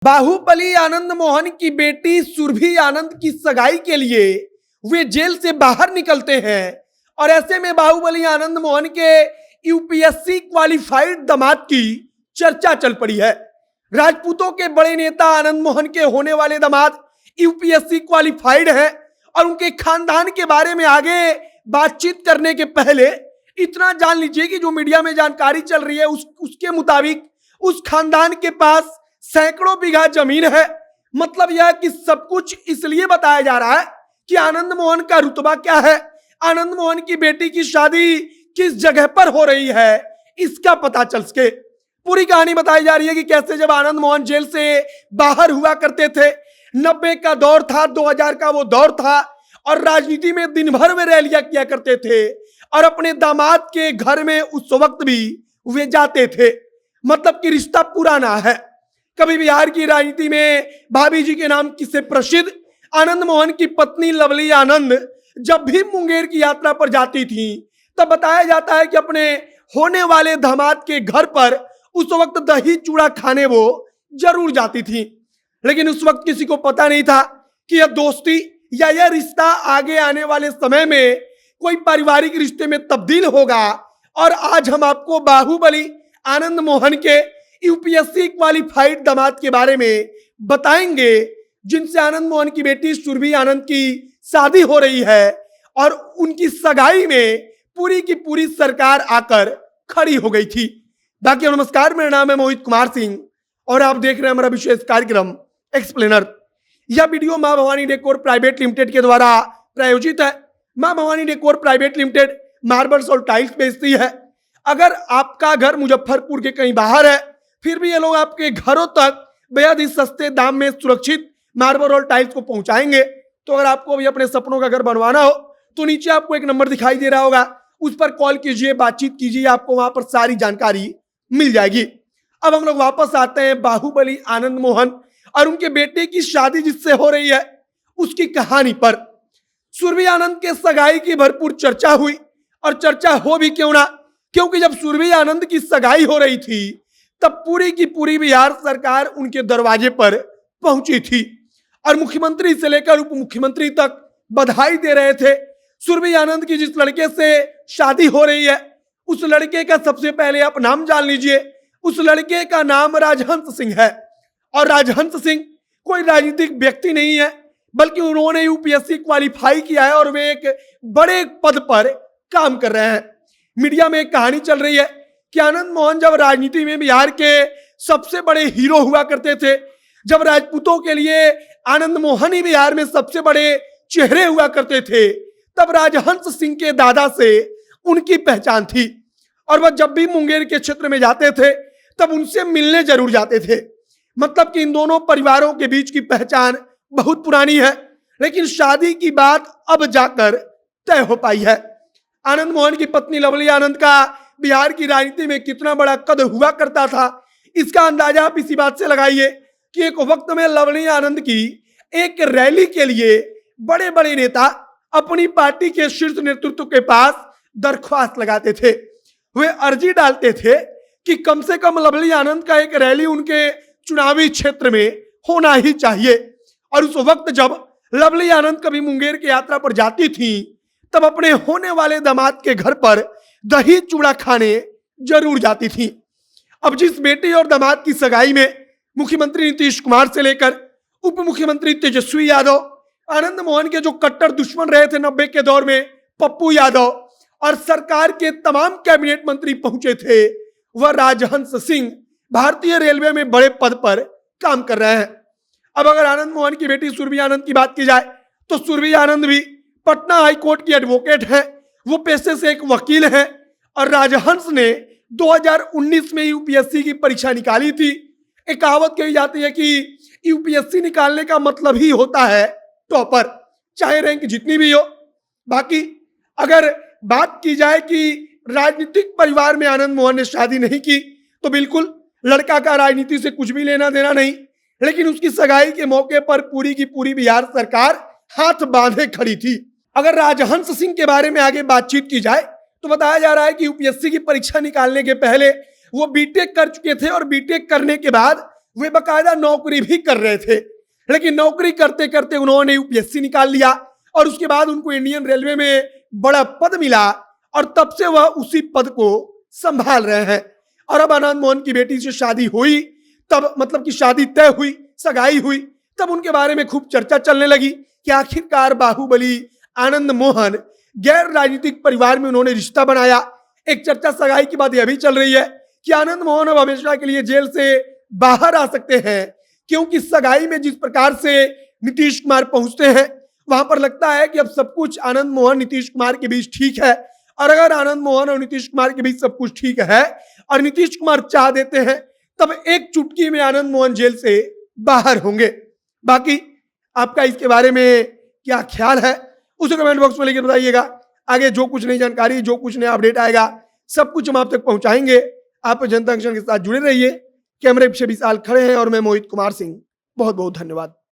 बाहुबली आनंद मोहन की बेटी सुरभि आनंद की सगाई के लिए वे जेल से बाहर निकलते हैं और ऐसे में बाहुबली आनंद मोहन के यूपीएससी क्वालिफाइड दामाद की चर्चा चल पड़ी है। राजपूतों के बड़े नेता आनंद मोहन के होने वाले दामाद यूपीएससी क्वालिफाइड हैं और उनके खानदान के बारे में आगे बातचीत करने के पहले इतना जान लीजिए कि जो मीडिया में जानकारी चल रही है उसके मुताबिक उस खानदान के पास सैकड़ों बीघा जमीन है। मतलब यह कि सब कुछ इसलिए बताया जा रहा है कि आनंद मोहन का रुतबा क्या है, आनंद मोहन की बेटी की शादी किस जगह पर हो रही है, इसका पता चल सके। पूरी कहानी बताई जा रही है कि कैसे जब आनंद मोहन जेल से बाहर हुआ करते थे, 90 का दौर था, 2000 का वो दौर था और राजनीति में दिन भर वे रैलियां किया करते थे और अपने दामाद के घर में उस वक्त भी वे जाते थे। मतलब कि रिश्ता पुराना है। कभी बिहार की राजनीति में भाभी जी के नाम से प्रसिद्ध आनंद मोहन की पत्नी लवली आनंद जब भी मुंगेर की यात्रा पर जाती थी तब बताया जाता है कि अपने होने वाले दामाद के घर पर उस वक्त दही चूड़ा खाने वो जरूर जाती थी। लेकिन उस वक्त किसी को पता नहीं था कि यह दोस्ती या यह रिश्ता आगे आने वाले समय में कोई पारिवारिक रिश्ते में तब्दील होगा। और आज हम आपको बाहुबली आनंद मोहन के यूपीएससी क्वालिफाइड दामाद के बारे में बताएंगे जिनसे आनंद मोहन की बेटी सुरभि आनंद की शादी हो रही है और उनकी सगाई में पूरी की पूरी सरकार आकर खड़ी हो गई थी। बाकी नमस्कार, मेरा नाम है मोहित कुमार सिंह और आप देख रहे हैं हमारा विशेष कार्यक्रम एक्सप्लेनर। यह वीडियो मां भवानी डेकोर प्राइवेट लिमिटेड के द्वारा प्रायोजित है। मां Bhavani decor private limited marbles और टाइल्स बेचती है। अगर आपका घर मुजफ्फरपुर के कहीं बाहर है फिर भी ये लोग आपके घरों तक बेहद ही सस्ते दाम में सुरक्षित मार्बल और टाइल्स को पहुंचाएंगे। तो अगर आपको भी अपने सपनों का घर बनवाना हो तो नीचे आपको एक नंबर दिखाई दे रहा होगा, उस पर कॉल कीजिए, बातचीत कीजिए, आपको वहां पर सारी जानकारी मिल जाएगी। अब हम लोग वापस आते हैं बाहुबली आनंद मोहन और उनके बेटे की शादी जिससे हो रही है उसकी कहानी पर। सुरभि आनंद के सगाई की भरपूर चर्चा हुई और चर्चा हो भी क्यों ना, क्योंकि जब सुरभि आनंद की सगाई हो रही थी तब पूरी की पूरी बिहार सरकार उनके दरवाजे पर पहुंची थी और मुख्यमंत्री से लेकर उप मुख्यमंत्री तक बधाई दे रहे थे। सुरभि आनंद की जिस लड़के से शादी हो रही है उस लड़के का सबसे पहले आप नाम जान लीजिए। उस लड़के का नाम राजहंस सिंह है और राजहंस सिंह कोई राजनीतिक व्यक्ति नहीं है बल्कि उन्होंने यूपीएससी क्वालिफाई किया है और वे एक बड़े पद पर काम कर रहे हैं। मीडिया में एक कहानी चल रही है कि आनंद मोहन जब राजनीति में बिहार के सबसे बड़े हीरो हुआ करते थे, जब राजपूतों के लिए आनंद मोहन ही बिहार में सबसे बड़े चेहरे हुआ करते थे, तब राजहंस सिंह के दादा से उनकी पहचान थी और वह जब भी मुंगेर के क्षेत्र में जाते थे तब उनसे मिलने जरूर जाते थे। मतलब कि इन दोनों परिवारों के बीच की पहचान बहुत पुरानी है, लेकिन शादी की बात अब जाकर तय हो पाई है। आनंद मोहन की पत्नी लवली आनंद का बिहार की राजनीति में कितना बड़ा कद हुआ करता था इसका अंदाजा आप इसी बात से लगाइए कि एक वक्त में लवली आनंद की एक रैली के लिए बड़े बड़े नेता अपनी पार्टी के शीर्ष नेतृत्व के पास दरख्वास्त लगाते थे। वे अर्जी डालते थे कि कम से कम लवली आनंद का एक रैली उनके चुनावी क्षेत्र में होना ही चाहिए। और उस वक्त जब लवली आनंद कभी मुंगेर की यात्रा पर जाती थी तब अपने होने वाले दामाद के घर पर दही चूड़ा खाने जरूर जाती थी। अब जिस बेटी और दामाद की सगाई में मुख्यमंत्री नीतीश कुमार से लेकर उप मुख्यमंत्री तेजस्वी यादव, आनंद मोहन के जो कट्टर दुश्मन रहे थे 90 के दौर में पप्पू यादव और सरकार के तमाम कैबिनेट मंत्री पहुंचे थे, वह राजहंस सिंह भारतीय रेलवे में बड़े पद पर काम कर रहे हैं। अब अगर आनंद मोहन की बेटी सुरभि आनंद की बात की जाए तो सुरभि आनंद भी पटना हाईकोर्ट की एडवोकेट है, वो पेशे से एक वकील है और राजहंस ने 2019 में यूपीएससी की परीक्षा निकाली थी। एक कहावत कही जाती है कि यूपीएससी निकालने का मतलब ही होता है टॉपर, चाहे रैंक जितनी भी हो। बाकी अगर बात की जाए कि राजनीतिक परिवार में आनंद मोहन ने शादी नहीं की तो बिल्कुल लड़का का राजनीति से कुछ भी लेना देना नहीं, लेकिन उसकी सगाई के मौके पर पूरी की पूरी बिहार सरकार हाथ बांधे खड़ी थी। अगर राजहंस सिंह के बारे में आगे बातचीत की जाए तो बताया जा रहा है कि यूपीएससी की परीक्षा निकालने के पहले वो बीटेक कर चुके थे और बीटेक करने के बाद वे बकायदा नौकरी भी कर रहे थे, लेकिन नौकरी करते करते उन्होंने यूपीएससी निकाल लिया और उसके बाद उनको इंडियन रेलवे में बड़ा पद मिला और तब से वह उसी पद को संभाल रहे हैं। और अब आनंद मोहन की बेटी से शादी हुई, तब मतलब कि शादी तय हुई, सगाई हुई, तब उनके बारे में खूब चर्चा चलने लगी कि आखिरकार बाहुबली आनंद मोहन गैर राजनीतिक परिवार में उन्होंने रिश्ता बनाया। एक चर्चा सगाई की बात यह भी चल रही है कि आनंद मोहन अब हमेशा के लिए जेल से बाहर आ सकते हैं, क्योंकि सगाई में जिस प्रकार से नीतीश कुमार पहुंचते हैं वहां पर लगता है कि अब सब कुछ आनंद मोहन नीतीश कुमार के बीच ठीक है। और अगर आनंद मोहन और नीतीश कुमार के बीच सब कुछ ठीक है और नीतीश कुमार चाह देते हैं, तब एक चुटकी में आनंद मोहन जेल से बाहर होंगे। बाकी आपका इसके बारे में क्या ख्याल है उसे कमेंट बॉक्स में लेकर बताइएगा। आगे जो कुछ नई जानकारी, जो कुछ नया अपडेट आएगा, सब कुछ हम आप तक पहुंचाएंगे। आप जनता एक्शन के साथ जुड़े रहिए। कैमरे पीछे विशाल खड़े हैं और मैं मोहित कुमार सिंह। बहुत बहुत धन्यवाद।